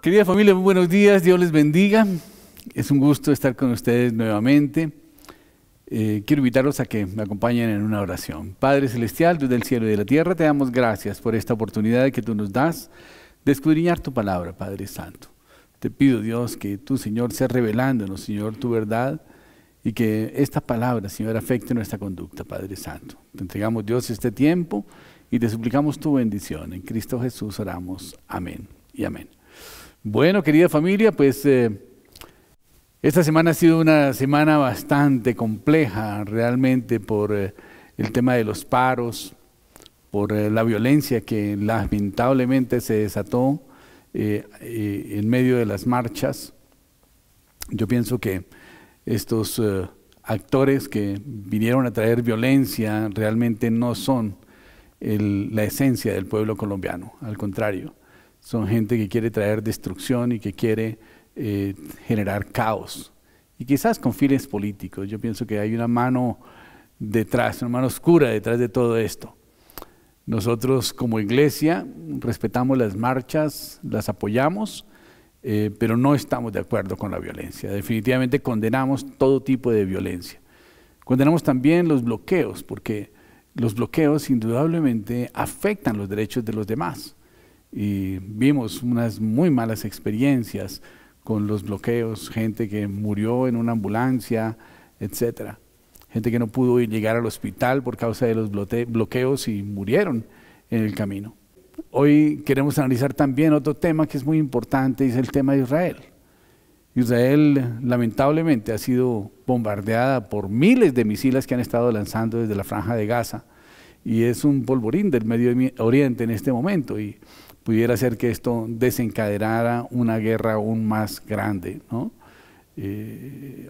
Querida familia, muy buenos días, Dios les bendiga. Es un gusto estar con ustedes nuevamente. Quiero invitarlos a que me acompañen en una oración. Padre Celestial, Dios del cielo y de la tierra, te damos gracias por esta oportunidad que tú nos das de escudriñar tu palabra, Padre Santo. Te pido, Dios, que tú, Señor, seas revelándonos, Señor, tu verdad y que esta palabra, Señor, afecte nuestra conducta, Padre Santo. Te entregamos, Dios, este tiempo y te suplicamos tu bendición. En Cristo Jesús oramos. Amén y amén. Bueno, querida familia, pues esta semana ha sido una semana bastante compleja realmente por el tema de los paros, por la violencia que lamentablemente se desató en medio de las marchas. Yo pienso que estos actores que vinieron a traer violencia realmente no son la esencia del pueblo colombiano, al contrario. Son gente que quiere traer destrucción y que quiere generar caos. Y quizás con fines políticos. Yo pienso que hay una mano detrás, una mano oscura detrás de todo esto. Nosotros como iglesia respetamos las marchas, las apoyamos, pero no estamos de acuerdo con la violencia. Definitivamente condenamos todo tipo de violencia. Condenamos también los bloqueos, porque los bloqueos indudablemente afectan los derechos de los demás. Y vimos unas muy malas experiencias con los bloqueos, gente que murió en una ambulancia, etcétera. Gente que no pudo llegar al hospital por causa de los bloqueos y murieron en el camino. Hoy queremos analizar también otro tema que es muy importante, es el tema de Israel. Israel lamentablemente ha sido bombardeada por miles de misiles que han estado lanzando desde la Franja de Gaza y es un polvorín del Medio Oriente en este momento y pudiera ser que esto desencadenara una guerra aún más grande, ¿no?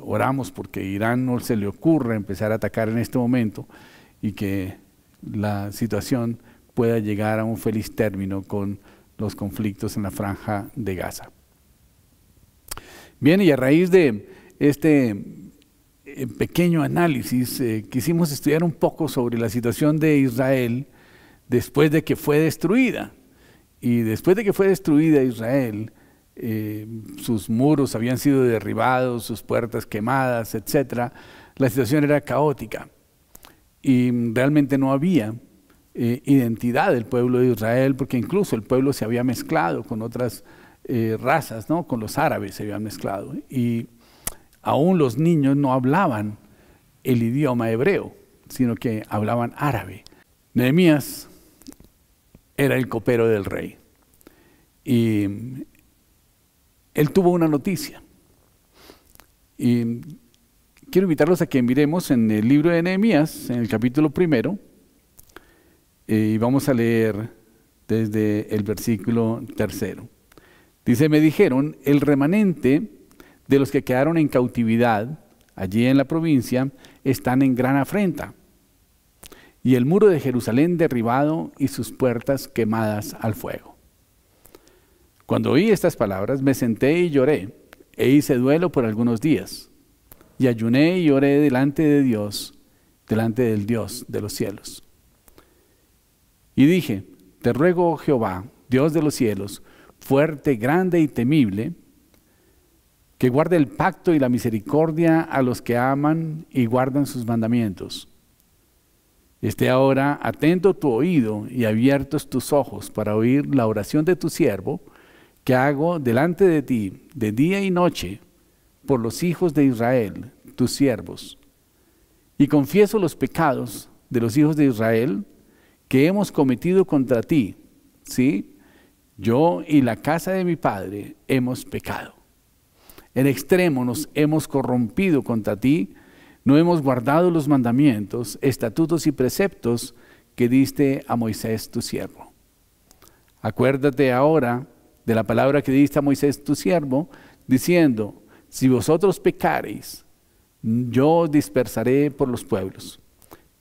Oramos porque a Irán no se le ocurra empezar a atacar en este momento y que la situación pueda llegar a un feliz término con los conflictos en la Franja de Gaza. Bien, y a raíz de este pequeño análisis, quisimos estudiar un poco sobre la situación de Israel después de que fue destruida. Y después de que fue destruida Israel, sus muros habían sido derribados, sus puertas quemadas, etc. La situación era caótica y realmente no había identidad del pueblo de Israel, porque incluso el pueblo se había mezclado con otras razas, ¿no? Con los árabes se habían mezclado y aún los niños no hablaban el idioma hebreo, sino que hablaban árabe. Nehemías era el copero del rey y él tuvo una noticia y quiero invitarlos a que miremos en el libro de Nehemías, en el capítulo 1, y vamos a leer desde el versículo 3. Dice: me dijeron, el remanente de los que quedaron en cautividad allí en la provincia están en gran afrenta, y el muro de Jerusalén derribado y sus puertas quemadas al fuego. Cuando oí estas palabras, me senté y lloré, e hice duelo por algunos días, y ayuné y oré delante de Dios, delante del Dios de los cielos. Y dije: te ruego, oh Jehová, Dios de los cielos, fuerte, grande y temible, que guarde el pacto y la misericordia a los que aman y guardan sus mandamientos. Esté ahora atento tu oído y abiertos tus ojos para oír la oración de tu siervo, que hago delante de ti de día y noche por los hijos de Israel, tus siervos. Y confieso los pecados de los hijos de Israel que hemos cometido contra ti. Sí, yo y la casa de mi padre hemos pecado. En extremo nos hemos corrompido contra ti. No hemos guardado los mandamientos, estatutos y preceptos que diste a Moisés tu siervo. Acuérdate ahora de la palabra que diste a Moisés tu siervo, diciendo: si vosotros pecareis, yo os dispersaré por los pueblos.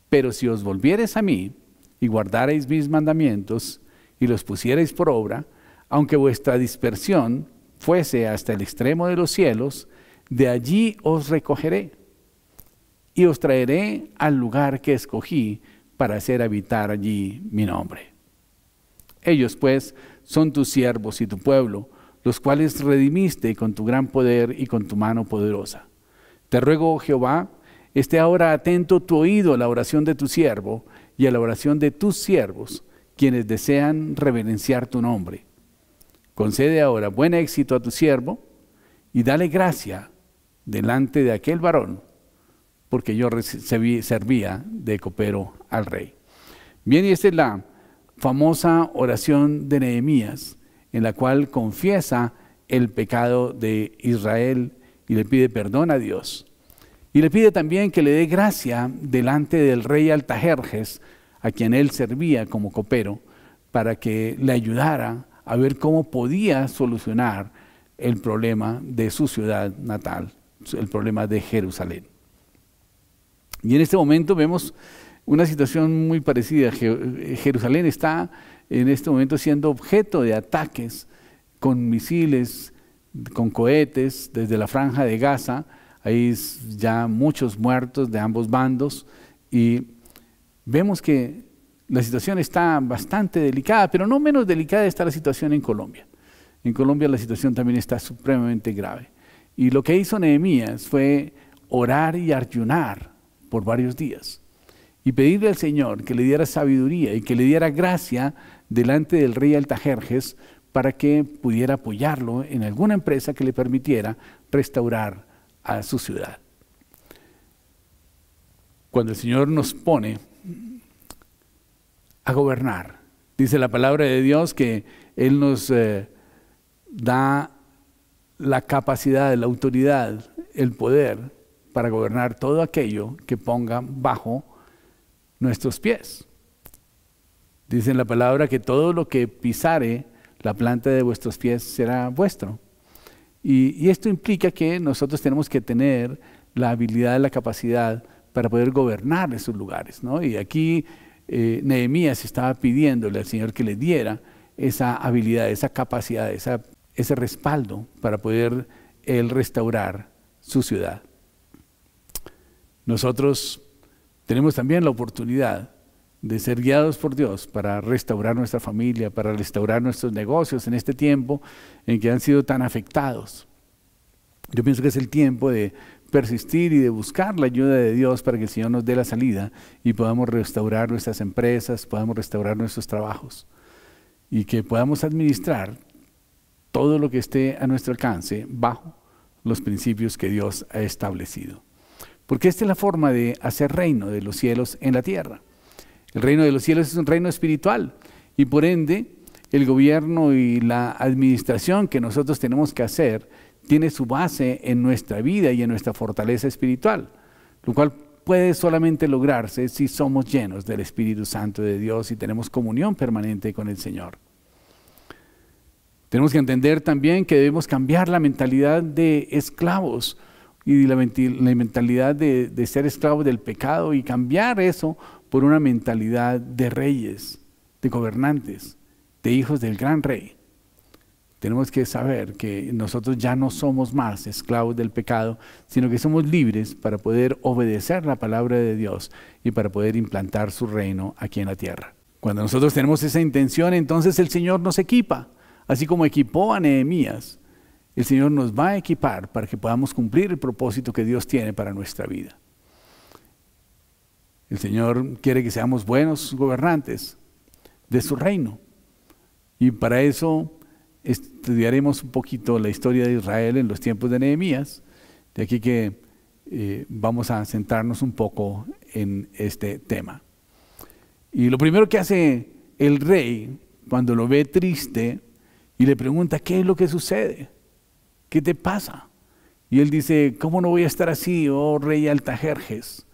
Pero si os volviereis a mí y guardareis mis mandamientos y los pusiereis por obra, aunque vuestra dispersión fuese hasta el extremo de los cielos, de allí os recogeré y os traeré al lugar que escogí para hacer habitar allí mi nombre. Ellos pues son tus siervos y tu pueblo, los cuales redimiste con tu gran poder y con tu mano poderosa. Te ruego, oh Jehová, esté ahora atento tu oído a la oración de tu siervo y a la oración de tus siervos, quienes desean reverenciar tu nombre. Concede ahora buen éxito a tu siervo y dale gracia delante de aquel varón, porque yo servía de copero al rey. Bien, y esta es la famosa oración de Nehemías, en la cual confiesa el pecado de Israel y le pide perdón a Dios. Y le pide también que le dé gracia delante del rey Artajerjes, a quien él servía como copero, para que le ayudara a ver cómo podía solucionar el problema de su ciudad natal, el problema de Jerusalén. Y en este momento vemos una situación muy parecida. Jerusalén está en este momento siendo objeto de ataques con misiles, con cohetes desde la franja de Gaza. Hay ya muchos muertos de ambos bandos y vemos que la situación está bastante delicada, pero no menos delicada está la situación en Colombia. En Colombia la situación también está supremamente grave. Y lo que hizo Nehemías fue orar y ayunar por varios días y pedirle al Señor que le diera sabiduría y que le diera gracia delante del rey Artajerjes para que pudiera apoyarlo en alguna empresa que le permitiera restaurar a su ciudad. Cuando el Señor nos pone a gobernar, dice la palabra de Dios que Él nos da la capacidad, la autoridad, el poder para gobernar todo aquello que ponga bajo nuestros pies. Dice en la palabra que todo lo que pisare la planta de vuestros pies será vuestro. Y esto implica que nosotros tenemos que tener la habilidad, la capacidad para poder gobernar esos lugares, ¿no? Y aquí Nehemías estaba pidiéndole al Señor que le diera esa habilidad, esa capacidad, ese respaldo para poder Él restaurar su ciudad. Nosotros tenemos también la oportunidad de ser guiados por Dios para restaurar nuestra familia, para restaurar nuestros negocios en este tiempo en que han sido tan afectados. Yo pienso que es el tiempo de persistir y de buscar la ayuda de Dios para que el Señor nos dé la salida y podamos restaurar nuestras empresas, podamos restaurar nuestros trabajos y que podamos administrar todo lo que esté a nuestro alcance bajo los principios que Dios ha establecido. Porque esta es la forma de hacer reino de los cielos en la tierra. El reino de los cielos es un reino espiritual y por ende el gobierno y la administración que nosotros tenemos que hacer tiene su base en nuestra vida y en nuestra fortaleza espiritual, lo cual puede solamente lograrse si somos llenos del Espíritu Santo de Dios y tenemos comunión permanente con el Señor. Tenemos que entender también que debemos cambiar la mentalidad de esclavos y la mentalidad de ser esclavos del pecado y cambiar eso por una mentalidad de reyes, de gobernantes, de hijos del gran rey. Tenemos que saber que nosotros ya no somos más esclavos del pecado, sino que somos libres para poder obedecer la palabra de Dios y para poder implantar su reino aquí en la tierra. Cuando nosotros tenemos esa intención, entonces el Señor nos equipa, así como equipó a Nehemías. El Señor nos va a equipar para que podamos cumplir el propósito que Dios tiene para nuestra vida. El Señor quiere que seamos buenos gobernantes de su reino. Y para eso estudiaremos un poquito la historia de Israel en los tiempos de Nehemías. De aquí que vamos a centrarnos un poco en este tema. Y lo primero que hace el rey cuando lo ve triste y le pregunta, ¿qué es lo que sucede? ¿Qué te pasa? Y él dice, ¿cómo no voy a estar así, oh rey Artajerjes?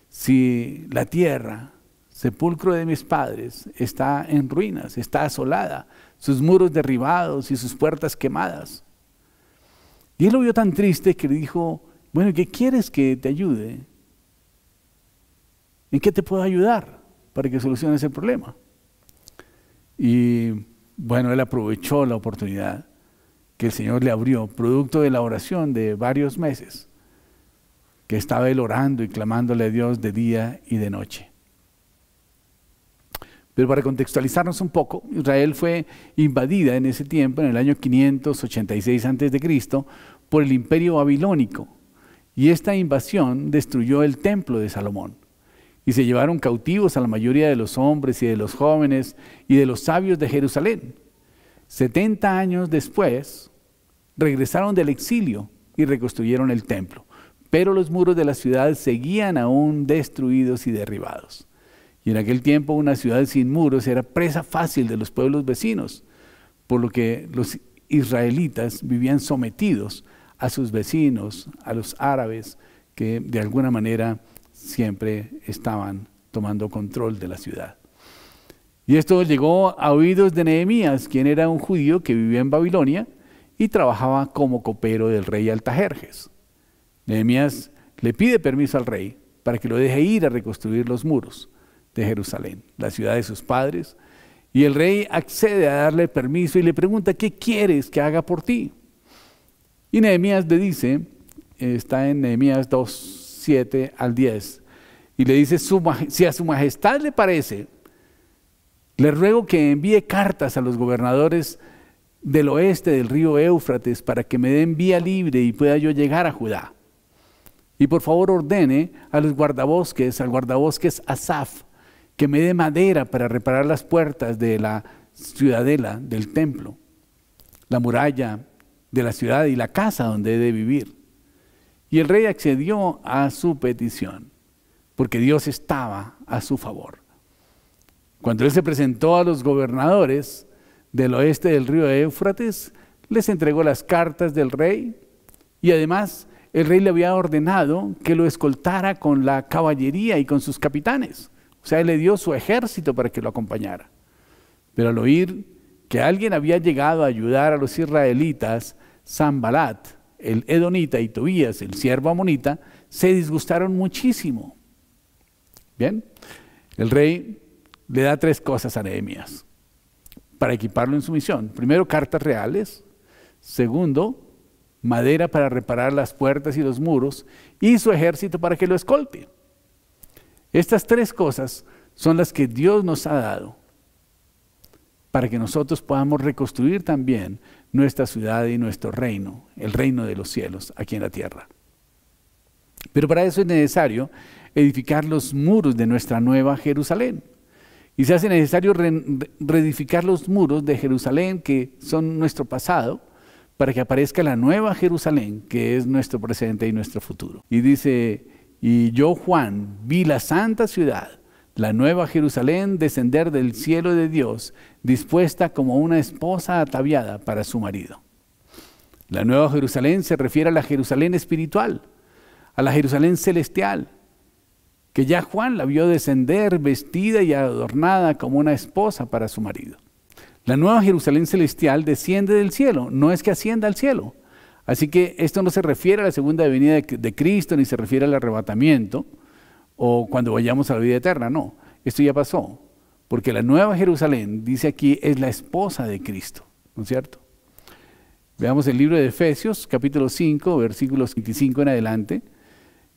Si la tierra, sepulcro de mis padres, está en ruinas, está asolada, sus muros derribados y sus puertas quemadas. Y él lo vio tan triste que le dijo, bueno, ¿qué quieres que te ayude? ¿En qué te puedo ayudar para que soluciones el problema? Y bueno, él aprovechó la oportunidad que el Señor le abrió, producto de la oración de varios meses, que estaba él orando y clamándole a Dios de día y de noche. Pero para contextualizarnos un poco, Israel fue invadida en ese tiempo, en el año 586 a.C., por el imperio babilónico. Y esta invasión destruyó el templo de Salomón. Y se llevaron cautivos a la mayoría de los hombres y de los jóvenes y de los sabios de Jerusalén. 70 años después, regresaron del exilio y reconstruyeron el templo. Pero los muros de la ciudad seguían aún destruidos y derribados. Y en aquel tiempo una ciudad sin muros era presa fácil de los pueblos vecinos, por lo que los israelitas vivían sometidos a sus vecinos, a los árabes, que de alguna manera siempre estaban tomando control de la ciudad. Y esto llegó a oídos de Nehemías, quien era un judío que vivía en Babilonia y trabajaba como copero del rey Artajerjes. Nehemías le pide permiso al rey para que lo deje ir a reconstruir los muros de Jerusalén, la ciudad de sus padres, y el rey accede a darle permiso y le pregunta: ¿qué quieres que haga por ti? Y Nehemías le dice, está en Nehemías 2, 7 al 10, y le dice: si a su majestad le parece, le ruego que envíe cartas a los gobernadores del oeste del río Éufrates para que me den vía libre y pueda yo llegar a Judá. Y por favor ordene a los guardabosques, al guardabosques Asaf, que me dé madera para reparar las puertas de la ciudadela del templo, la muralla de la ciudad y la casa donde he de vivir. Y el rey accedió a su petición, porque Dios estaba a su favor. Cuando él se presentó a los gobernadores del oeste del río Éufrates, les entregó las cartas del rey, y además el rey le había ordenado que lo escoltara con la caballería y con sus capitanes. O sea, él le dio su ejército para que lo acompañara. Pero al oír que alguien había llegado a ayudar a los israelitas, Sanbalat, el edonita, y Tobías, el siervo amonita, se disgustaron muchísimo. Bien, el rey le da 3 cosas a Nehemías para equiparlo en su misión. Primero, cartas reales. Segundo, madera para reparar las puertas y los muros, y su ejército para que lo escolte. Estas 3 cosas son las que Dios nos ha dado para que nosotros podamos reconstruir también nuestra ciudad y nuestro reino, el reino de los cielos aquí en la tierra. Pero para eso es necesario edificar los muros de nuestra nueva Jerusalén. Y se hace necesario reedificar los muros de Jerusalén, que son nuestro pasado, para que aparezca la nueva Jerusalén, que es nuestro presente y nuestro futuro. Y dice: y yo, Juan, vi la santa ciudad, la nueva Jerusalén, descender del cielo de Dios, dispuesta como una esposa ataviada para su marido. La nueva Jerusalén se refiere a la Jerusalén espiritual, a la Jerusalén celestial, que ya Juan la vio descender vestida y adornada como una esposa para su marido. La nueva Jerusalén celestial desciende del cielo, no es que ascienda al cielo. Así que esto no se refiere a la segunda venida de Cristo, ni se refiere al arrebatamiento, o cuando vayamos a la vida eterna, no. Esto ya pasó, porque la nueva Jerusalén, dice aquí, es la esposa de Cristo, ¿no es cierto? Veamos el libro de Efesios, capítulo 5, versículos 25 en adelante.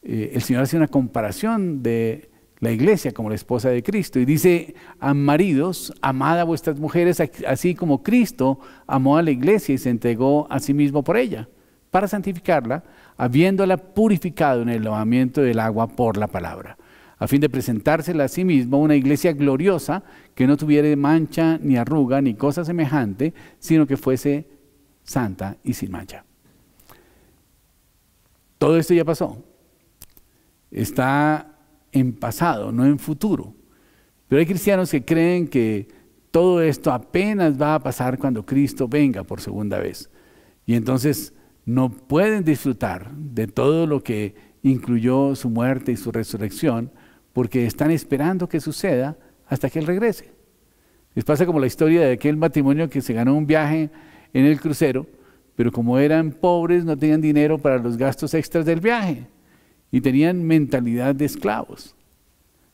El Señor hace una comparación de la iglesia como la esposa de Cristo, y dice: a maridos, amad a vuestras mujeres, así como Cristo amó a la iglesia y se entregó a sí mismo por ella, para santificarla, habiéndola purificado en el lavamiento del agua por la palabra, a fin de presentársela a sí mismo una iglesia gloriosa, que no tuviera mancha, ni arruga, ni cosa semejante, sino que fuese santa y sin mancha. Todo esto ya pasó. Está en pasado, no en futuro. Pero hay cristianos que creen que todo esto apenas va a pasar cuando Cristo venga por segunda vez. Y entonces no pueden disfrutar de todo lo que incluyó su muerte y su resurrección, porque están esperando que suceda hasta que Él regrese. Les pasa como la historia de aquel matrimonio que se ganó un viaje en el crucero, pero como eran pobres no tenían dinero para los gastos extras del viaje y tenían mentalidad de esclavos.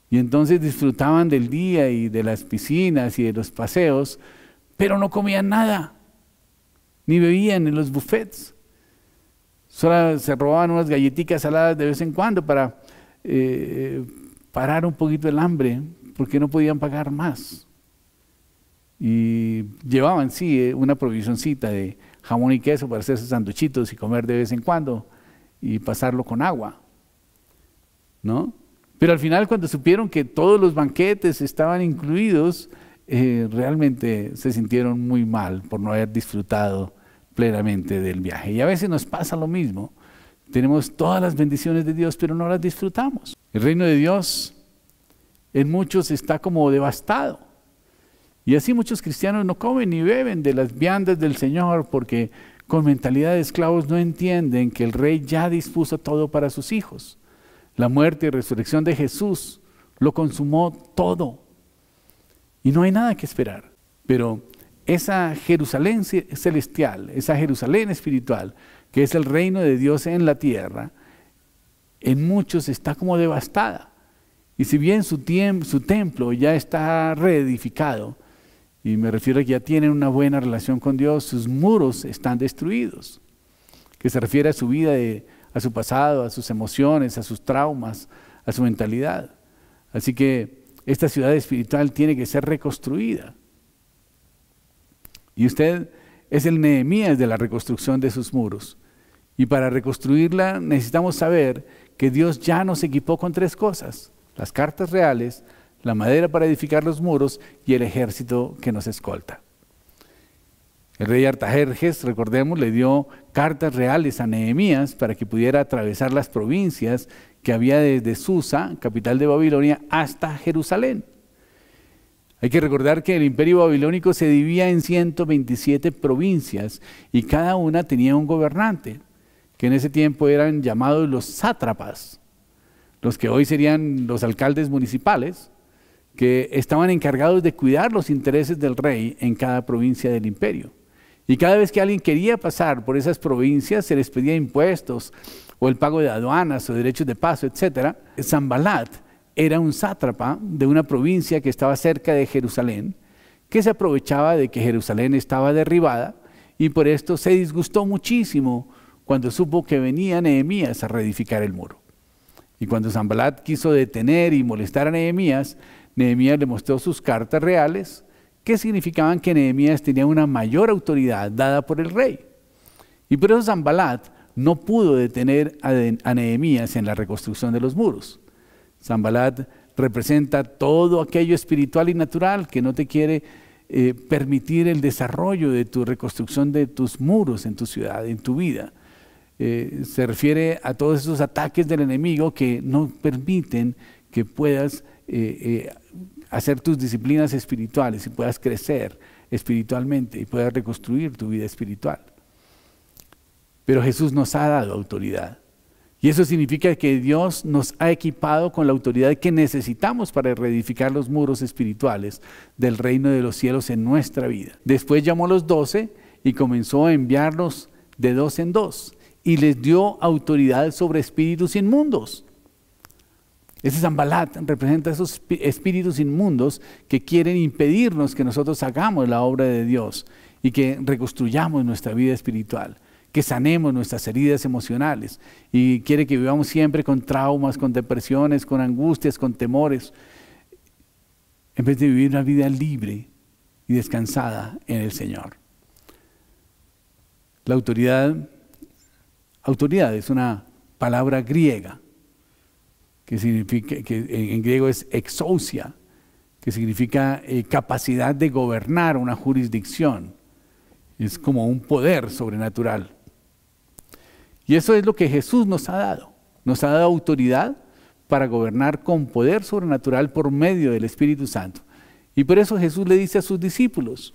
Y entonces disfrutaban del día y de las piscinas y de los paseos, pero no comían nada, ni bebían en los buffets. Solo se robaban unas galletitas saladas de vez en cuando para parar un poquito el hambre, porque no podían pagar más y llevaban, sí, una provisioncita de jamón y queso para hacerse sanduchitos y comer de vez en cuando y pasarlo con agua, ¿no? Pero al final, cuando supieron que todos los banquetes estaban incluidos, realmente se sintieron muy mal por no haber disfrutado plenamente del viaje. Y a veces nos pasa lo mismo. Tenemos todas las bendiciones de Dios, pero no las disfrutamos. El reino de Dios en muchos está como devastado. Y así muchos cristianos no comen ni beben de las viandas del Señor porque con mentalidad de esclavos no entienden que el Rey ya dispuso todo para sus hijos. La muerte y resurrección de Jesús lo consumó todo. Y no hay nada que esperar. Pero esa Jerusalén celestial, esa Jerusalén espiritual, que es el reino de Dios en la tierra, en muchos está como devastada. Y si bien su templo ya está reedificado, y me refiero a que ya tienen una buena relación con Dios, sus muros están destruidos, que se refiere a su vida, a su pasado, a sus emociones, a sus traumas, a su mentalidad. Así que esta ciudad espiritual tiene que ser reconstruida. Y usted es el Nehemías de la reconstrucción de sus muros. Y para reconstruirla necesitamos saber que Dios ya nos equipó con 3 cosas: las cartas reales, la madera para edificar los muros y el ejército que nos escolta. El rey Artajerjes, recordemos, le dio cartas reales a Nehemías para que pudiera atravesar las provincias que había desde Susa, capital de Babilonia, hasta Jerusalén. Hay que recordar que el imperio babilónico se dividía en 127 provincias y cada una tenía un gobernante, que en ese tiempo eran llamados los sátrapas, los que hoy serían los alcaldes municipales, que estaban encargados de cuidar los intereses del rey en cada provincia del imperio. Y cada vez que alguien quería pasar por esas provincias, se les pedía impuestos o el pago de aduanas o derechos de paso, etc. Sanbalat era un sátrapa de una provincia que estaba cerca de Jerusalén, que se aprovechaba de que Jerusalén estaba derribada y por esto se disgustó muchísimo cuando supo que venía Nehemías a reedificar el muro. Y cuando Sanbalat quiso detener y molestar a Nehemías, Nehemías le mostró sus cartas reales, que significaban que Nehemías tenía una mayor autoridad dada por el rey. Y por eso Sanbalat no pudo detener a Nehemías en la reconstrucción de los muros. Sanbalat representa todo aquello espiritual y natural que no te quiere permitir el desarrollo de tu reconstrucción de tus muros en tu ciudad, en tu vida. Se refiere a todos esos ataques del enemigo que no permiten que puedas hacer tus disciplinas espirituales y puedas crecer espiritualmente y puedas reconstruir tu vida espiritual. Pero Jesús nos ha dado autoridad. Y eso significa que Dios nos ha equipado con la autoridad que necesitamos para reedificar los muros espirituales del reino de los cielos en nuestra vida. Después llamó a los 12 y comenzó a enviarlos de 2 en 2 y les dio autoridad sobre espíritus inmundos. Ese Sanbalat representa esos espíritus inmundos que quieren impedirnos que nosotros hagamos la obra de Dios y que reconstruyamos nuestra vida espiritual, que sanemos nuestras heridas emocionales, y quiere que vivamos siempre con traumas, con depresiones, con angustias, con temores, en vez de vivir una vida libre y descansada en el Señor. La autoridad es una palabra griega que significa, que en griego es exousia, que significa capacidad de gobernar una jurisdicción. Es como un poder sobrenatural. Y eso es lo que Jesús nos ha dado. Nos ha dado autoridad para gobernar con poder sobrenatural por medio del Espíritu Santo. Y por eso Jesús le dice a sus discípulos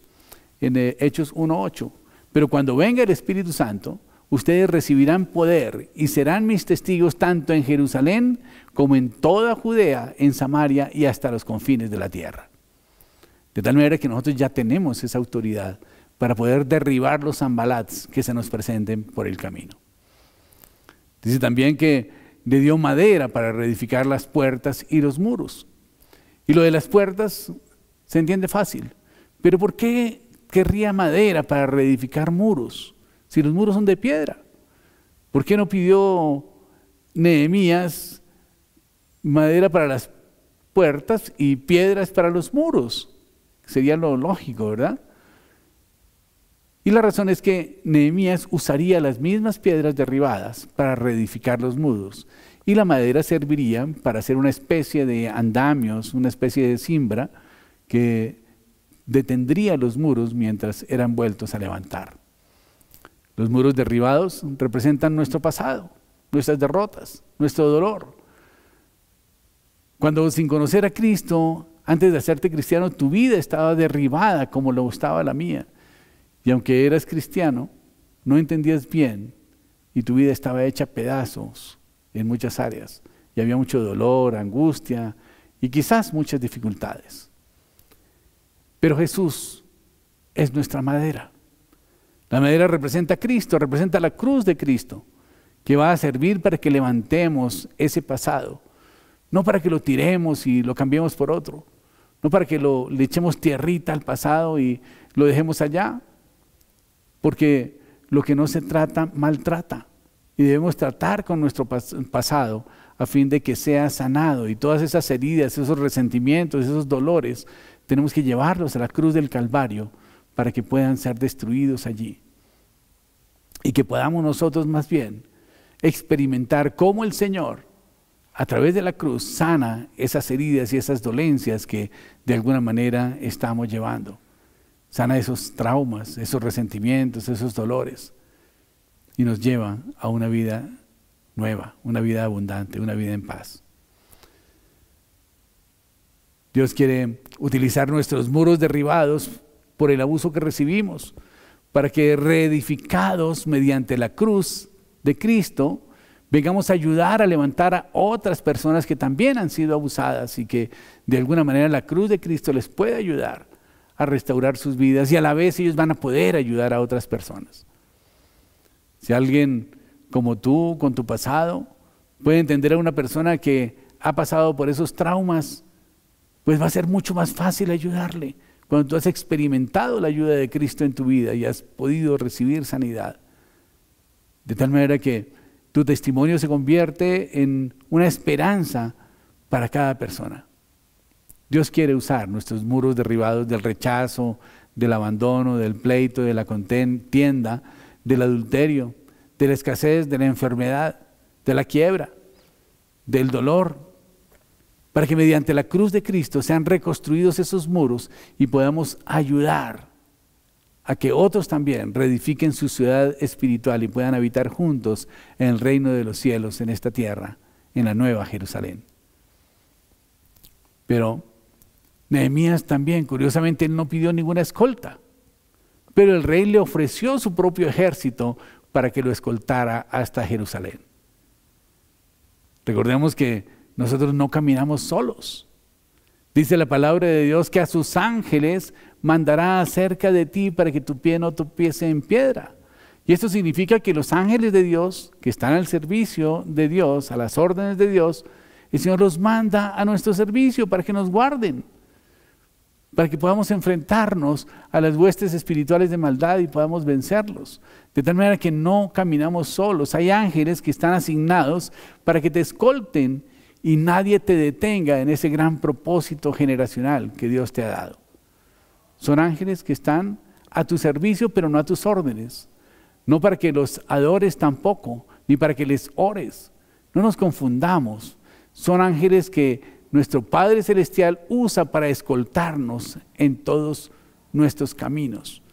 en Hechos 1:8, pero cuando venga el Espíritu Santo, ustedes recibirán poder y serán mis testigos tanto en Jerusalén como en toda Judea, en Samaria y hasta los confines de la tierra. De tal manera que nosotros ya tenemos esa autoridad para poder derribar los Sanbalats que se nos presenten por el camino. Dice también que le dio madera para reedificar las puertas y los muros. Y lo de las puertas se entiende fácil. Pero ¿por qué querría madera para reedificar muros si los muros son de piedra? ¿Por qué no pidió Nehemías madera para las puertas y piedras para los muros? Sería lo lógico, ¿verdad? Y la razón es que Nehemías usaría las mismas piedras derribadas para reedificar los muros, y la madera serviría para hacer una especie de andamios, una especie de cimbra que detendría los muros mientras eran vueltos a levantar. Los muros derribados representan nuestro pasado, nuestras derrotas, nuestro dolor. Cuando sin conocer a Cristo, antes de hacerte cristiano, tu vida estaba derribada como lo estaba la mía. Y aunque eras cristiano, no entendías bien y tu vida estaba hecha pedazos en muchas áreas. Y había mucho dolor, angustia y quizás muchas dificultades. Pero Jesús es nuestra madera. La madera representa a Cristo, representa la cruz de Cristo, que va a servir para que levantemos ese pasado. No para que lo tiremos y lo cambiemos por otro. No para que le echemos tierrita al pasado y lo dejemos allá. Porque lo que no se trata, maltrata. Y debemos tratar con nuestro pasado a fin de que sea sanado. Y todas esas heridas, esos resentimientos, esos dolores, tenemos que llevarlos a la cruz del Calvario para que puedan ser destruidos allí. Y que podamos nosotros más bien experimentar cómo el Señor, a través de la cruz, sana esas heridas y esas dolencias que de alguna manera estamos llevando. Sana esos traumas, esos resentimientos, esos dolores. Y nos lleva a una vida nueva, una vida abundante, una vida en paz. Dios quiere utilizar nuestros muros derribados por el abuso que recibimos, para que reedificados mediante la cruz de Cristo, vengamos a ayudar a levantar a otras personas que también han sido abusadas y que de alguna manera la cruz de Cristo les puede ayudar a restaurar sus vidas y a la vez ellos van a poder ayudar a otras personas. Si alguien como tú, con tu pasado, puede entender a una persona que ha pasado por esos traumas, pues va a ser mucho más fácil ayudarle. Cuando tú has experimentado la ayuda de Cristo en tu vida y has podido recibir sanidad. De tal manera que tu testimonio se convierte en una esperanza para cada persona. Dios quiere usar nuestros muros derribados del rechazo, del abandono, del pleito, de la contienda, del adulterio, de la escasez, de la enfermedad, de la quiebra, del dolor, para que mediante la cruz de Cristo sean reconstruidos esos muros y podamos ayudar a que otros también reedifiquen su ciudad espiritual y puedan habitar juntos en el reino de los cielos, en esta tierra, en la nueva Jerusalén. Pero Nehemías también, curiosamente, él no pidió ninguna escolta, pero el rey le ofreció su propio ejército para que lo escoltara hasta Jerusalén. Recordemos que nosotros no caminamos solos. Dice la palabra de Dios que a sus ángeles mandará acerca de ti para que tu pie no tropiece en piedra. Y esto significa que los ángeles de Dios, que están al servicio de Dios, a las órdenes de Dios, el Señor los manda a nuestro servicio para que nos guarden, para que podamos enfrentarnos a las huestes espirituales de maldad y podamos vencerlos. De tal manera que no caminamos solos. Hay ángeles que están asignados para que te escolten y nadie te detenga en ese gran propósito generacional que Dios te ha dado. Son ángeles que están a tu servicio, pero no a tus órdenes. No para que los adores tampoco, ni para que les ores. No nos confundamos. Son ángeles que nuestro Padre Celestial usa para escoltarnos en todos nuestros caminos,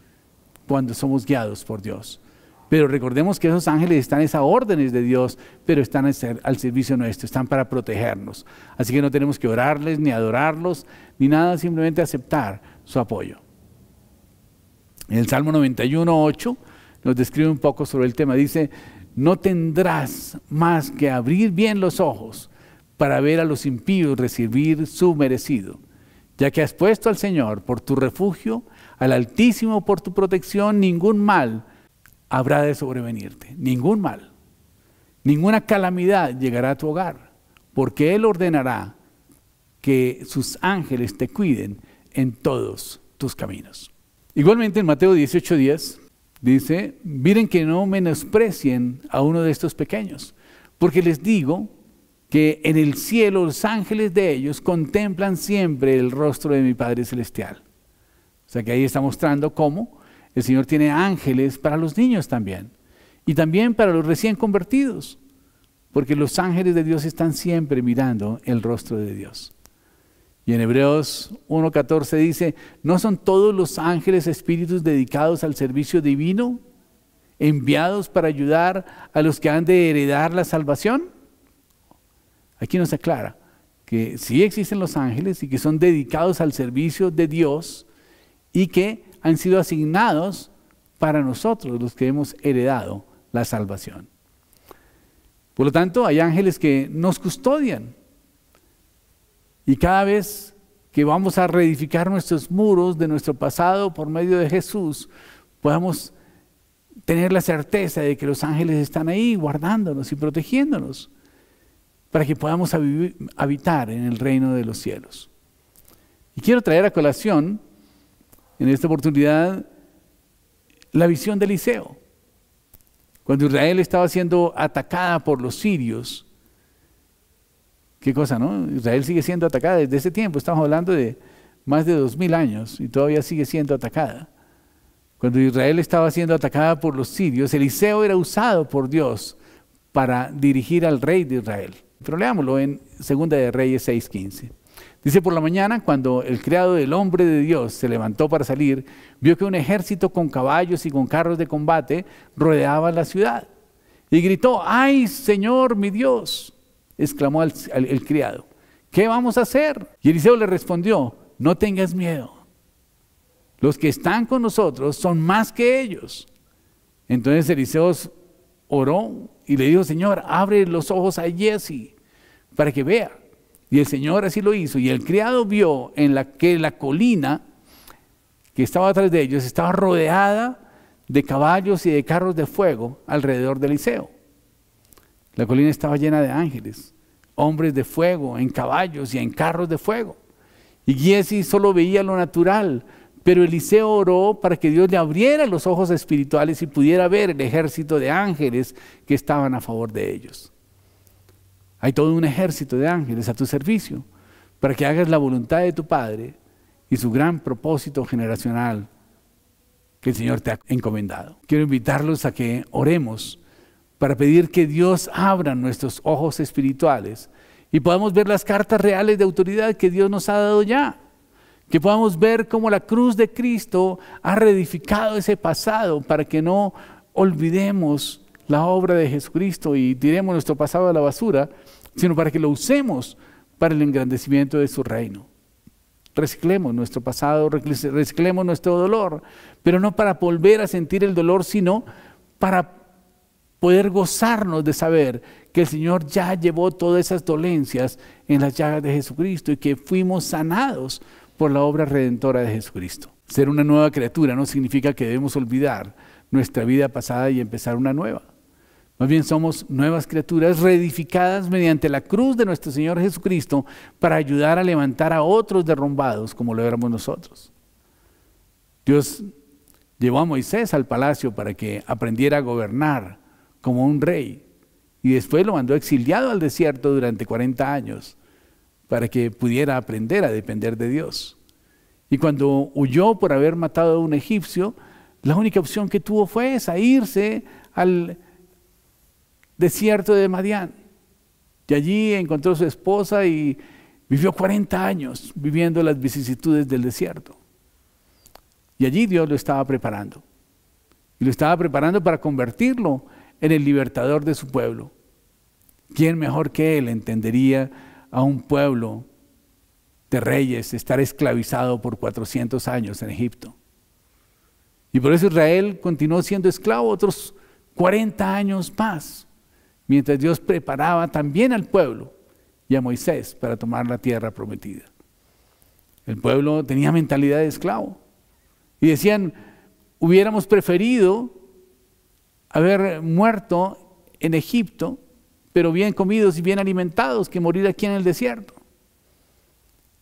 cuando somos guiados por Dios. Pero recordemos que esos ángeles están a órdenes de Dios, pero están al servicio nuestro, están para protegernos. Así que no tenemos que orarles, ni adorarlos, ni nada, simplemente aceptar su apoyo. En el Salmo 91:8 nos describe un poco sobre el tema. Dice, no tendrás más que abrir bien los ojos para ver a los impíos recibir su merecido, ya que has puesto al Señor por tu refugio, al Altísimo por tu protección, ningún mal habrá de sobrevenirte, ningún mal, ninguna calamidad llegará a tu hogar, porque Él ordenará que sus ángeles te cuiden en todos tus caminos. Igualmente en Mateo 18:10 dice, miren que no menosprecien a uno de estos pequeños, porque les digo que en el cielo los ángeles de ellos contemplan siempre el rostro de mi Padre Celestial. sea que ahí está mostrando cómo el Señor tiene ángeles para los niños también. Y también para los recién convertidos. Porque los ángeles de Dios están siempre mirando el rostro de Dios. Y en Hebreos 1:14 dice, ¿no son todos los ángeles espíritus dedicados al servicio divino, enviados para ayudar a los que han de heredar la salvación? Aquí nos aclara que sí existen los ángeles y que son dedicados al servicio de Dios y que han sido asignados para nosotros, los que hemos heredado la salvación. Por lo tanto, hay ángeles que nos custodian. Y cada vez que vamos a reedificar nuestros muros de nuestro pasado por medio de Jesús, podamos tener la certeza de que los ángeles están ahí guardándonos y protegiéndonos para que podamos habitar en el reino de los cielos. Y quiero traer a colación en esta oportunidad la visión de Eliseo. Cuando Israel estaba siendo atacada por los sirios, qué cosa, ¿no? Israel sigue siendo atacada desde ese tiempo, estamos hablando de más de 2000 años y todavía sigue siendo atacada. Cuando Israel estaba siendo atacada por los sirios, Eliseo era usado por Dios para dirigir al rey de Israel. Pero leámoslo en 2 de Reyes 6:15. Dice, por la mañana, cuando el criado del hombre de Dios se levantó para salir, vio que un ejército con caballos y con carros de combate rodeaba la ciudad. Y gritó, ¡ay, Señor, mi Dios! Exclamó el criado, ¿qué vamos a hacer? Y Eliseo le respondió, no tengas miedo. Los que están con nosotros son más que ellos. Entonces Eliseo oró y le dijo, Señor, abre los ojos a Giezi para que vea. Y el Señor así lo hizo. Y el criado vio que la colina que estaba atrás de ellos estaba rodeada de caballos y de carros de fuego alrededor de Eliseo. La colina estaba llena de ángeles, hombres de fuego, en caballos y en carros de fuego. Y Giezi solo veía lo natural, pero Eliseo oró para que Dios le abriera los ojos espirituales y pudiera ver el ejército de ángeles que estaban a favor de ellos. Hay todo un ejército de ángeles a tu servicio para que hagas la voluntad de tu Padre y su gran propósito generacional que el Señor te ha encomendado. Quiero invitarlos a que oremos para pedir que Dios abra nuestros ojos espirituales y podamos ver las cartas reales de autoridad que Dios nos ha dado ya. Que podamos ver cómo la cruz de Cristo ha reedificado ese pasado para que no olvidemos la obra de Jesucristo y tiremos nuestro pasado a la basura, sino para que lo usemos para el engrandecimiento de su reino. Reciclemos nuestro pasado, reciclemos nuestro dolor, pero no para volver a sentir el dolor, sino para poder gozarnos de saber que el Señor ya llevó todas esas dolencias en las llagas de Jesucristo y que fuimos sanados por la obra redentora de Jesucristo. Ser una nueva criatura no significa que debemos olvidar nuestra vida pasada y empezar una nueva. Más bien somos nuevas criaturas reedificadas mediante la cruz de nuestro Señor Jesucristo para ayudar a levantar a otros derrumbados como lo éramos nosotros. Dios llevó a Moisés al palacio para que aprendiera a gobernar como un rey y después lo mandó exiliado al desierto durante 40 años para que pudiera aprender a depender de Dios. Y cuando huyó por haber matado a un egipcio, la única opción que tuvo fue esa, irse al desierto de Madián. Y allí encontró a su esposa y vivió 40 años viviendo las vicisitudes del desierto. Y allí Dios lo estaba preparando. Y lo estaba preparando para convertirlo en el libertador de su pueblo. ¿Quién mejor que él entendería a un pueblo de reyes estar esclavizado por 400 años en Egipto? Y por eso Israel continuó siendo esclavo otros 40 años más, mientras Dios preparaba también al pueblo y a Moisés para tomar la tierra prometida. El pueblo tenía mentalidad de esclavo y decían, hubiéramos preferido haber muerto en Egipto, pero bien comidos y bien alimentados, que morir aquí en el desierto.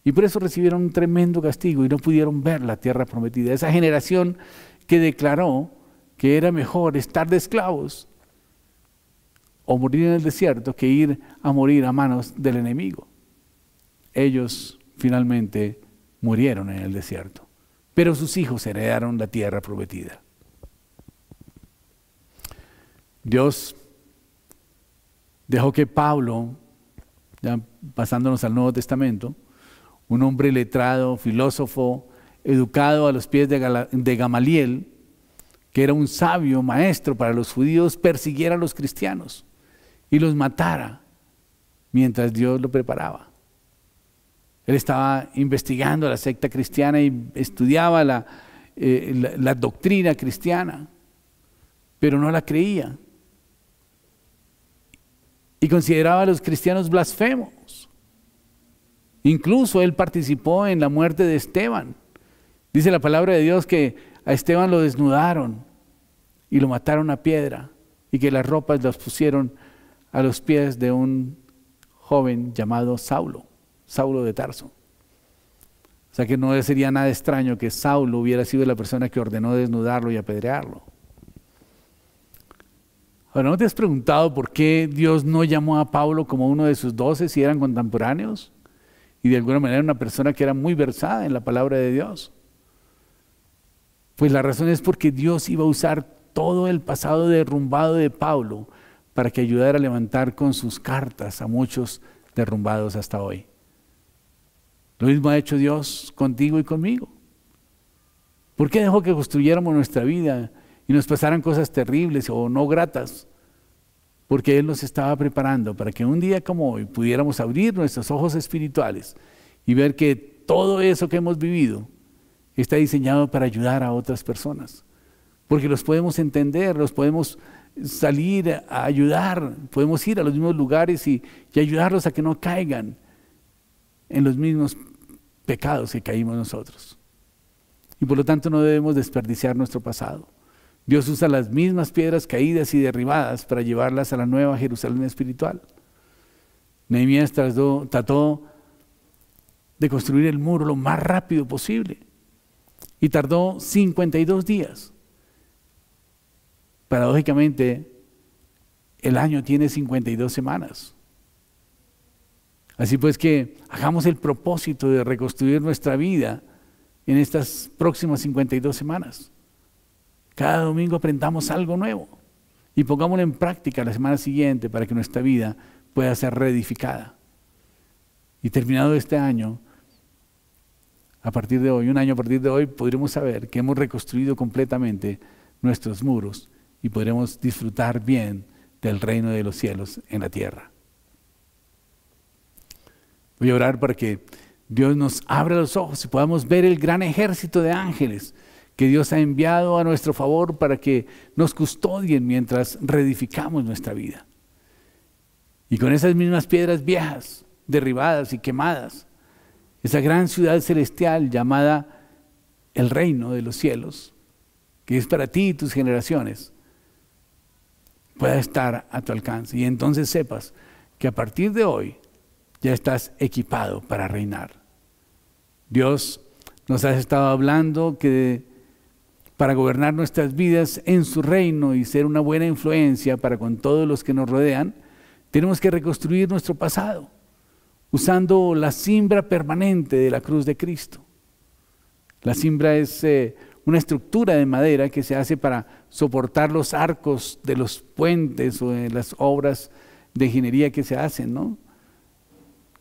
Y por eso recibieron un tremendo castigo y no pudieron ver la tierra prometida. Esa generación que declaró que era mejor estar de esclavos o morir en el desierto que ir a morir a manos del enemigo. Ellos finalmente murieron en el desierto, pero sus hijos heredaron la tierra prometida. Dios dejó que Pablo, ya pasándonos al Nuevo Testamento, un hombre letrado, filósofo, educado a los pies de Gamaliel, que era un sabio maestro para los judíos, persiguiera a los cristianos y los matara mientras Dios lo preparaba. Él estaba investigando la secta cristiana y estudiaba la doctrina cristiana, pero no la creía. Y consideraba a los cristianos blasfemos. Incluso él participó en la muerte de Esteban. Dice la palabra de Dios que a Esteban lo desnudaron y lo mataron a piedra y que las ropas las pusieron a los pies de un joven llamado Saulo de Tarso. O sea que no sería nada extraño que Saulo hubiera sido la persona que ordenó desnudarlo y apedrearlo. Ahora, ¿no te has preguntado por qué Dios no llamó a Pablo como uno de sus 12 si eran contemporáneos? Y de alguna manera una persona que era muy versada en la palabra de Dios. Pues la razón es porque Dios iba a usar todo el pasado derrumbado de Pablo para que ayudara a levantar con sus cartas a muchos derrumbados hasta hoy. Lo mismo ha hecho Dios contigo y conmigo. ¿Por qué dejó que construyéramos nuestra vida y nos pasaran cosas terribles o no gratas? Porque Él nos estaba preparando para que un día como hoy pudiéramos abrir nuestros ojos espirituales y ver que todo eso que hemos vivido está diseñado para ayudar a otras personas. Porque los podemos entender, los podemos salir a ayudar, podemos ir a los mismos lugares y ayudarlos a que no caigan en los mismos pecados que caímos nosotros. Y por lo tanto no debemos desperdiciar nuestro pasado. Dios usa las mismas piedras caídas y derribadas para llevarlas a la nueva Jerusalén espiritual. Nehemías trató de construir el muro lo más rápido posible y tardó 52 días. Paradójicamente, el año tiene 52 semanas. Así pues que hagamos el propósito de reconstruir nuestra vida en estas próximas 52 semanas. Cada domingo aprendamos algo nuevo y pongámoslo en práctica la semana siguiente para que nuestra vida pueda ser reedificada. Y terminado este año, a partir de hoy, un año a partir de hoy, podremos saber que hemos reconstruido completamente nuestros muros y podremos disfrutar bien del reino de los cielos en la tierra. Voy a orar para que Dios nos abra los ojos y podamos ver el gran ejército de ángeles que Dios ha enviado a nuestro favor para que nos custodien mientras reedificamos nuestra vida. Y con esas mismas piedras viejas, derribadas y quemadas, esa gran ciudad celestial llamada el reino de los cielos, que es para ti y tus generaciones, pueda estar a tu alcance. Y entonces sepas que a partir de hoy ya estás equipado para reinar. Dios nos ha estado hablando que para gobernar nuestras vidas en su reino y ser una buena influencia para con todos los que nos rodean, tenemos que reconstruir nuestro pasado, usando la cimbra permanente de la cruz de Cristo. La cimbra es una estructura de madera que se hace para soportar los arcos de los puentes o de las obras de ingeniería que se hacen, ¿no?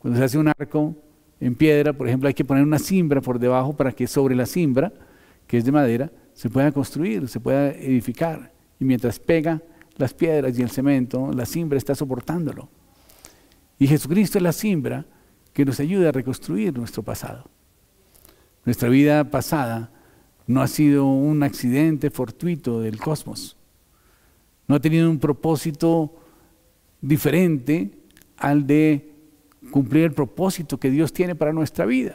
Cuando se hace un arco en piedra, por ejemplo, hay que poner una cimbra por debajo para que sobre la cimbra, que es de madera, se pueda construir, se pueda edificar. Y mientras pega las piedras y el cemento, la cimbra está soportándolo. Y Jesucristo es la cimbra que nos ayuda a reconstruir nuestro pasado. Nuestra vida pasada no ha sido un accidente fortuito del cosmos. No ha tenido un propósito diferente al de cumplir el propósito que Dios tiene para nuestra vida.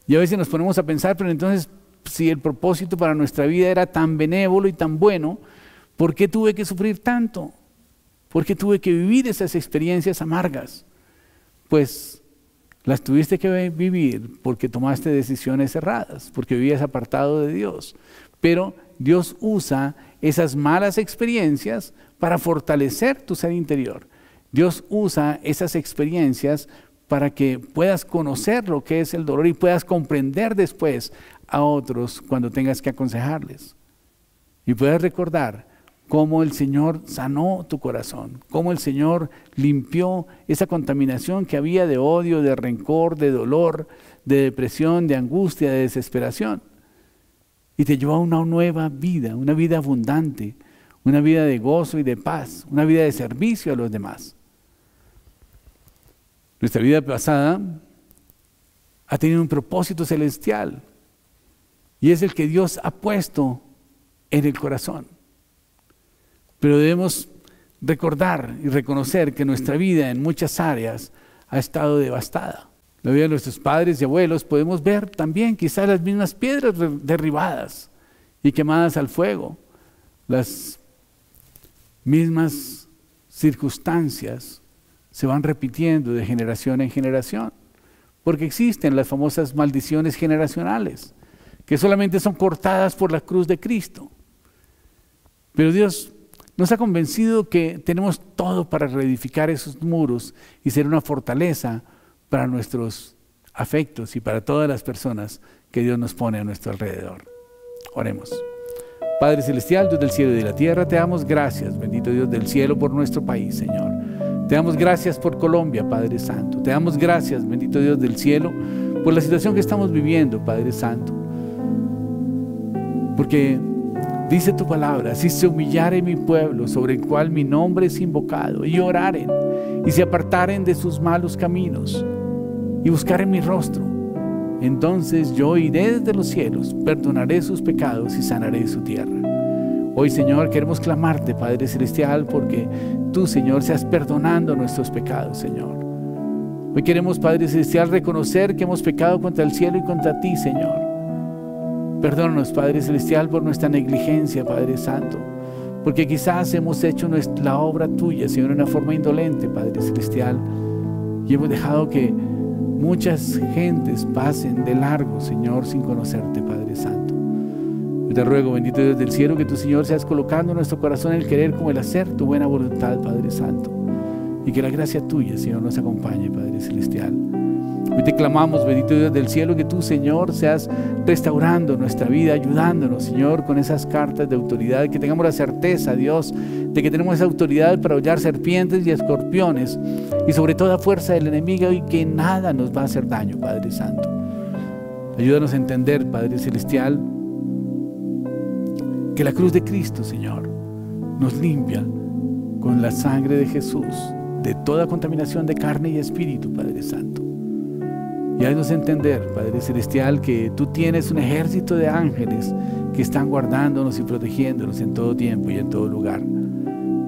Y a veces nos ponemos a pensar, pero entonces, si el propósito para nuestra vida era tan benévolo y tan bueno, ¿por qué tuve que sufrir tanto? ¿Por qué tuve que vivir esas experiencias amargas? Pues las tuviste que vivir porque tomaste decisiones erradas, porque vivías apartado de Dios. Pero Dios usa esas malas experiencias para fortalecer tu ser interior. Dios usa esas experiencias para que puedas conocer lo que es el dolor y puedas comprender después a otros cuando tengas que aconsejarles. Y puedas recordar cómo el Señor sanó tu corazón, cómo el Señor limpió esa contaminación que había de odio, de rencor, de dolor, de depresión, de angustia, de desesperación. Y te llevó a una nueva vida, una vida abundante, una vida de gozo y de paz, una vida de servicio a los demás. Nuestra vida pasada ha tenido un propósito celestial y es el que Dios ha puesto en el corazón. Pero debemos recordar y reconocer que nuestra vida en muchas áreas ha estado devastada. La vida de nuestros padres y abuelos podemos ver también quizás las mismas piedras derribadas y quemadas al fuego, las mismas circunstancias se van repitiendo de generación en generación, porque existen las famosas maldiciones generacionales, que solamente son cortadas por la cruz de Cristo. Pero Dios nos ha convencido que tenemos todo para reedificar esos muros y ser una fortaleza para nuestros afectos y para todas las personas que Dios nos pone a nuestro alrededor. Oremos. Padre Celestial, Dios del cielo y de la tierra, te damos gracias, bendito Dios del cielo, por nuestro país, Señor. Te damos gracias por Colombia, Padre Santo. Te damos gracias, bendito Dios del cielo, por la situación que estamos viviendo, Padre Santo. Porque dice tu palabra: si se humillare mi pueblo, sobre el cual mi nombre es invocado, y oraren, y se apartaren de sus malos caminos, y buscaren mi rostro, entonces yo iré desde los cielos, perdonaré sus pecados y sanaré su tierra. Hoy, Señor, queremos clamarte, Padre Celestial, porque tú, Señor, seas perdonando nuestros pecados, Señor. Hoy queremos, Padre Celestial, reconocer que hemos pecado contra el cielo y contra ti, Señor. Perdónanos, Padre Celestial, por nuestra negligencia, Padre Santo, porque quizás hemos hecho la obra tuya, Señor, de una forma indolente, Padre Celestial, y hemos dejado que muchas gentes pasen de largo, Señor, sin conocerte, Padre Santo. Yo te ruego, bendito Dios del cielo, que tu, Señor, seas colocando en nuestro corazón el querer como el hacer tu buena voluntad, Padre Santo, y que la gracia tuya, Señor, nos acompañe, Padre Celestial. Hoy te clamamos, bendito Dios del cielo, que tú, Señor, seas restaurando nuestra vida, ayudándonos, Señor, con esas cartas de autoridad, que tengamos la certeza, Dios, de que tenemos esa autoridad para hollar serpientes y escorpiones y sobre toda fuerza del enemigo, y que nada nos va a hacer daño, Padre Santo. Ayúdanos a entender, Padre Celestial, que la cruz de Cristo, Señor, nos limpia con la sangre de Jesús de toda contaminación de carne y espíritu, Padre Santo. Y haznos entender, Padre Celestial, que tú tienes un ejército de ángeles que están guardándonos y protegiéndonos en todo tiempo y en todo lugar.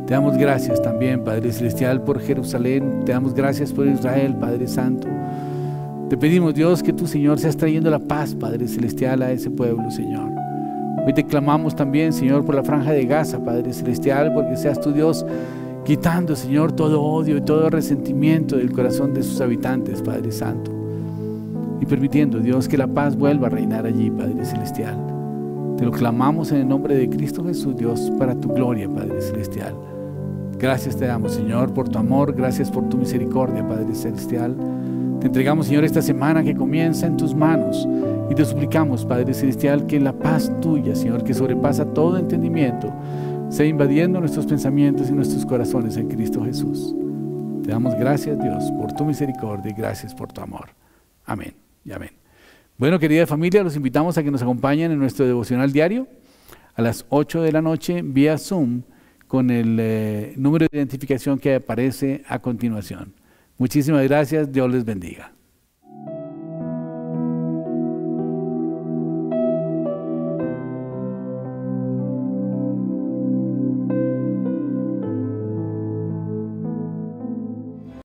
Te damos gracias también, Padre Celestial, por Jerusalén. Te damos gracias por Israel, Padre Santo. Te pedimos, Dios, que tú, Señor, seas trayendo la paz, Padre Celestial, a ese pueblo, Señor. Hoy te clamamos también, Señor, por la franja de Gaza, Padre Celestial, porque seas tu Dios quitando, Señor, todo odio y todo resentimiento del corazón de sus habitantes, Padre Santo. Y permitiendo, Dios, que la paz vuelva a reinar allí, Padre Celestial. Te lo clamamos en el nombre de Cristo Jesús, Dios, para tu gloria, Padre Celestial. Gracias te damos, Señor, por tu amor, gracias por tu misericordia, Padre Celestial. Te entregamos, Señor, esta semana que comienza en tus manos, y te suplicamos, Padre Celestial, que la paz tuya, Señor, que sobrepasa todo entendimiento, sea invadiendo nuestros pensamientos y nuestros corazones en Cristo Jesús. Te damos gracias, Dios, por tu misericordia y gracias por tu amor. Amén y amén. Bueno, querida familia, los invitamos a que nos acompañen en nuestro devocional diario a las 8 de la noche vía Zoom con el número de identificación que aparece a continuación. Muchísimas gracias, Dios les bendiga.